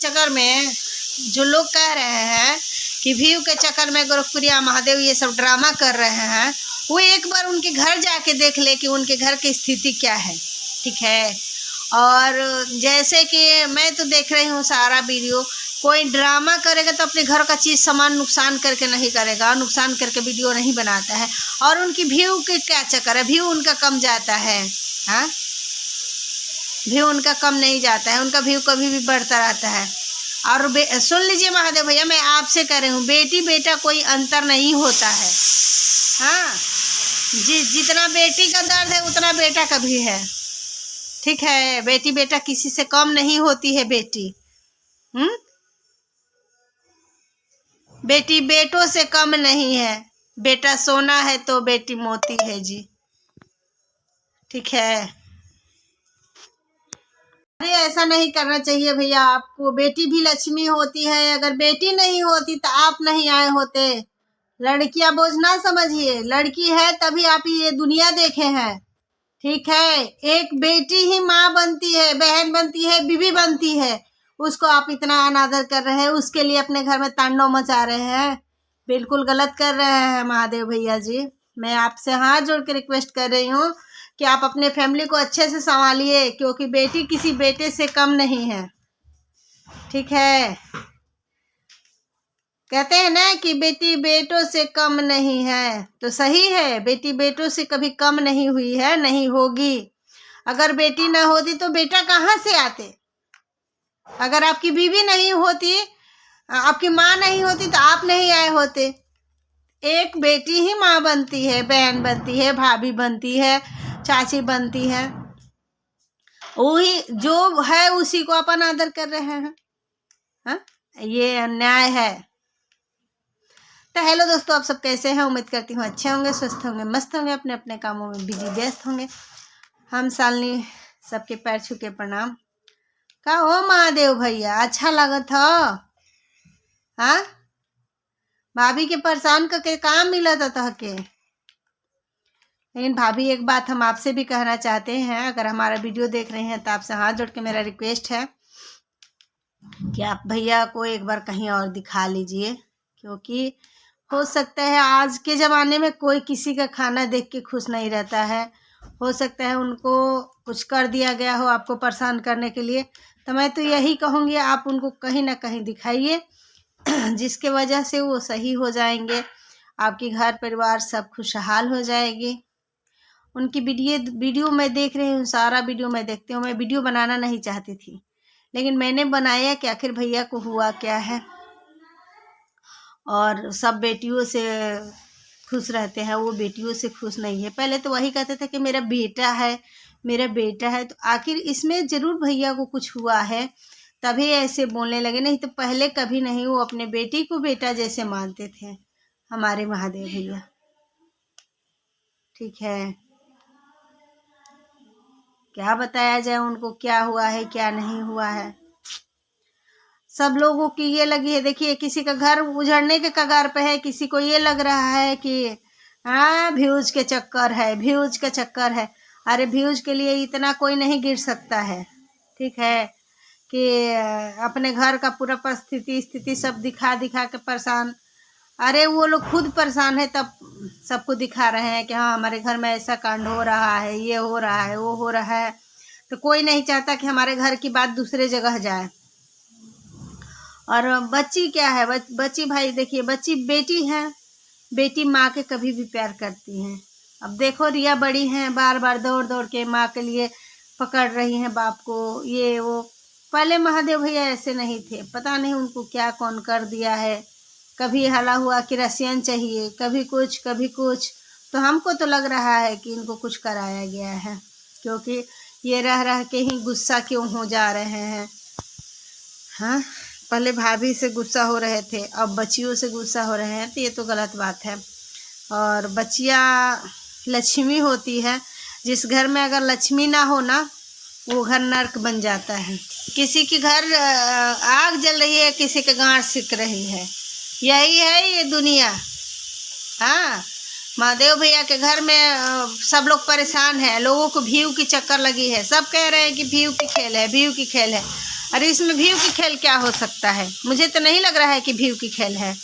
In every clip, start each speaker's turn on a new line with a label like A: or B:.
A: चक्कर में जो लोग कह रहे हैं कि व्यू के चक्कर में गोरखपुरिया महादेव ये सब ड्रामा कर रहे हैं, वो एक बार उनके घर जाके देख ले कि उनके घर की स्थिति क्या है। ठीक है। और जैसे कि मैं तो देख रही हूँ सारा वीडियो, कोई ड्रामा करेगा तो अपने घर का चीज़ सामान नुकसान करके नहीं करेगा, नुकसान करके वीडियो नहीं बनाता है। और उनकी व्यू के क्या चक्कर है, व्यू उनका कम जाता है। हाँ, व्यू उनका कम नहीं जाता है, उनका व्यू कभी भी बढ़ता रहता है। और सुन लीजिए महादेव भैया, मैं आपसे कह रही हूँ, बेटी बेटा कोई अंतर नहीं होता है। हाँ, जितना बेटी का दर्द है उतना बेटा का भी है। ठीक है, बेटी बेटा किसी से कम नहीं होती है। बेटी बेटों से कम नहीं है। बेटा सोना है तो बेटी मोती है जी। ठीक है, अरे ऐसा नहीं करना चाहिए भैया। आपको बेटी भी लक्ष्मी होती है, अगर बेटी नहीं होती तो आप नहीं आए होते। लड़कियां बोझ ना समझिए, लड़की है तभी आप ये दुनिया देखे हैं। ठीक है, एक बेटी ही माँ बनती है, बहन बनती है, बीवी बनती है, उसको आप इतना अनादर कर रहे हैं, उसके लिए अपने घर में तांडव मचा रहे हैं। बिल्कुल गलत कर रहे हैं महादेव भैया जी। मैं आपसे हाथ जोड़ के रिक्वेस्ट कर रही हूँ कि आप अपने फैमिली को अच्छे से संभालिए, क्योंकि बेटी किसी बेटे से कम नहीं है। ठीक है, कहते हैं ना कि बेटी बेटों से कम नहीं है, तो सही है, बेटी बेटों से कभी कम नहीं हुई है, नहीं होगी। अगर बेटी ना होती तो बेटा कहाँ से आते। अगर आपकी बीवी नहीं होती, आपकी माँ नहीं होती तो आप नहीं आए होते। एक बेटी ही माँ बनती है, बहन बनती है, भाभी बनती है, चाची बनती है। वही जो है उसी को अपन आदर कर रहे हैं। हाँ, ये अन्याय है। तो हेलो दोस्तों, आप सब कैसे हैं? उम्मीद करती हूँ अच्छे होंगे, स्वस्थ होंगे, मस्त होंगे, अपने अपने कामों में बिजी व्यस्त होंगे। हम शालिनी सबके पैर छू के प्रणाम। का हो महादेव भैया, अच्छा लगत हो? हाँ, भाभी के परेशान करके काम मिला था के। लेकिन भाभी, एक बात हम आपसे भी कहना चाहते हैं, अगर हमारा वीडियो देख रहे हैं तो आपसे हाथ जोड़ के मेरा रिक्वेस्ट है कि आप भैया को एक बार कहीं और दिखा लीजिए, क्योंकि हो सकता है आज के ज़माने में कोई किसी का खाना देख के खुश नहीं रहता है। हो सकता है उनको कुछ कर दिया गया हो आपको परेशान करने के लिए। तो मैं तो यही कहूँगी, आप उनको कहीं ना कहीं दिखाइए, जिसके वजह से वो सही हो जाएंगे, आपकी घर परिवार सब खुशहाल हो जाएगी। उनकी वीडियो मैं देख रही हूँ, सारा वीडियो मैं देखती हूँ। मैं वीडियो बनाना नहीं चाहती थी, लेकिन मैंने बनाया कि आखिर भैया को हुआ क्या है। और सब बेटियों से खुश रहते हैं, वो बेटियों से खुश नहीं है। पहले तो वही कहते थे कि मेरा बेटा है, मेरा बेटा है, तो आखिर इसमें ज़रूर भैया को कुछ हुआ है, तभी ऐसे बोलने लगे। नहीं तो पहले कभी नहीं, वो अपने बेटी को बेटा जैसे मानते थे हमारे महादेव भैया। ठीक है, क्या बताया जाए उनको, क्या हुआ है क्या नहीं हुआ है। सब लोगों की ये लगी है, देखिए किसी का घर उजड़ने के कगार पे है, किसी को ये लग रहा है कि हाँ व्यूज के चक्कर है, व्यूज का चक्कर है। अरे व्यूज के लिए इतना कोई नहीं गिर सकता है। ठीक है, कि अपने घर का पूरा स्थिति सब दिखा के परेशान। अरे वो लोग खुद परेशान है, तब सबको दिखा रहे हैं कि हाँ हमारे घर में ऐसा कांड हो रहा है, ये हो रहा है, वो हो रहा है। तो कोई नहीं चाहता कि हमारे घर की बात दूसरे जगह जाए। और बच्ची क्या है, बच्ची भाई देखिए, बच्ची बेटी है, बेटी माँ के कभी भी प्यार करती हैं। अब देखो रिया बड़ी हैं, बार बार दौड़ दौड़ के माँ के लिए पकड़ रही हैं बाप को, ये वो। पहले महादेव भैया ऐसे नहीं थे, पता नहीं उनको क्या कौन कर दिया है। कभी हला हुआ कि रसियन चाहिए, कभी कुछ कभी कुछ। तो हमको तो लग रहा है कि इनको कुछ कराया गया है, क्योंकि ये रह के ही गुस्सा क्यों हो जा रहे हैं। हाँ, पहले भाभी से गुस्सा हो रहे थे, अब बच्चियों से गुस्सा हो रहे हैं, तो ये तो गलत बात है। और बच्चियाँ लक्ष्मी होती है, जिस घर में अगर लक्ष्मी ना हो ना, वो घर नर्क बन जाता है। किसी के घर आग जल रही है, किसी के गांठ सिक रही है, यही है ये दुनिया। हाँ, महादेव भैया के घर में सब लोग परेशान हैं, लोगों को व्यू की चक्कर लगी है, सब कह रहे हैं कि व्यू की खेल है, व्यू की खेल है। अरे इसमें व्यू की खेल क्या हो सकता है? मुझे तो नहीं लग रहा है कि व्यू की खेल है।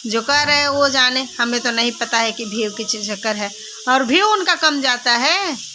A: जो कह रहे हैं वो जाने, हमें तो नहीं पता है कि व्यू की चक्कर है। और व्यू उनका कम जाता है।